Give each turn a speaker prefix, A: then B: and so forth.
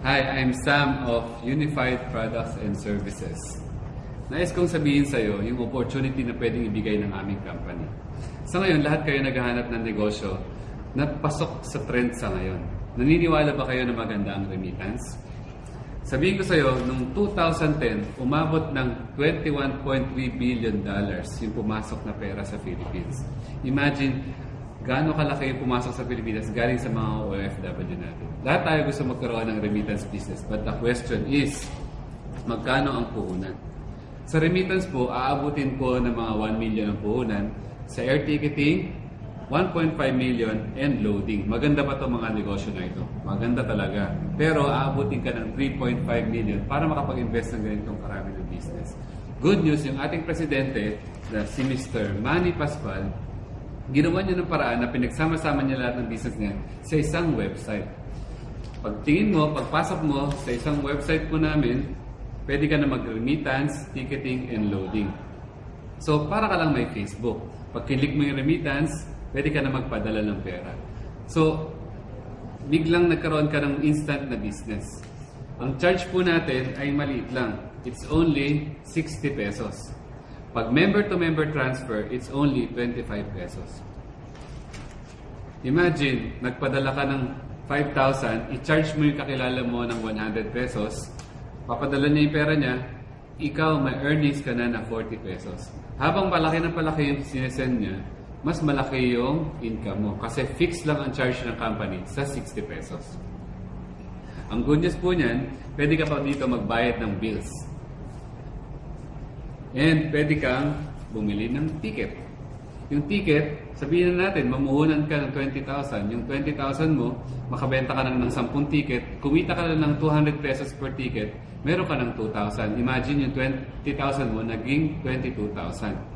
A: Hi, I'm Sam of Unified Products and Services. Nais kong sabihin sa iyo yung opportunity na pwedeng ibigay ng aming company. Sa ngayon, lahat kayo naghahanap ng negosyo na pasok sa trend sa ngayon. Naniniwala ba kayo na maganda ang remittance? Sabihin ko sa iyo, noong 2010, umabot ng $21.3 billion yung pumasok na pera sa Philippines. Imagine, gaano kalaki yung pumasok sa Pilipinas galing sa mga OFW natin. Lahat tayo gusto magkaroon ng remittance business, but the question is, magkano ang puhunan? Sa remittance po, aabutin po ng mga 1 million ang puhunan. Sa air ticketing, 1.5 million and loading. Maganda pa itong mga negosyo na ito. Maganda talaga. Pero aabutin ka ng 3.5 million para makapag-invest ng ganitong karami ng business. Good news, yung ating presidente, na si Mr. Manny Pascual, ginawa niya ng paraan na pinagsama-sama niya lahat ng business niya sa isang website. Pagtingin mo, pagpasok mo sa isang website po namin, pwede ka na mag-remittance, ticketing, and loading. So, para ka lang may Facebook. Pag kilik mo yung remittance, pwede ka na magpadala ng pera. So, biglang nagkaroon ka ng instant na business. Ang charge po natin ay maliit lang. It's only 60 pesos. Pag member-to-member transfer, it's only 25 pesos. Imagine, nagpadala ka ng 5,000, i-charge mo yung kakilala mo ng 100 pesos, papadala niya yung pera niya, ikaw may earnings ka na ng 40 pesos. Habang palaki ng palaki yung sinesend niya, mas malaki yung income mo. Kasi fixed lang ang charge ng company sa 60 pesos. Ang good news po niyan, pwede ka pa dito magbayad ng bills. And pwede kang bumili ng ticket. Yung ticket, sabihin na natin, mamuhunan ka ng 20,000. Yung 20,000 mo, makabenta ka ng 10 ticket, kumita ka na ng 200 pesos per ticket, meron ka ng 2,000. Imagine yung 20,000 mo, naging 22,000.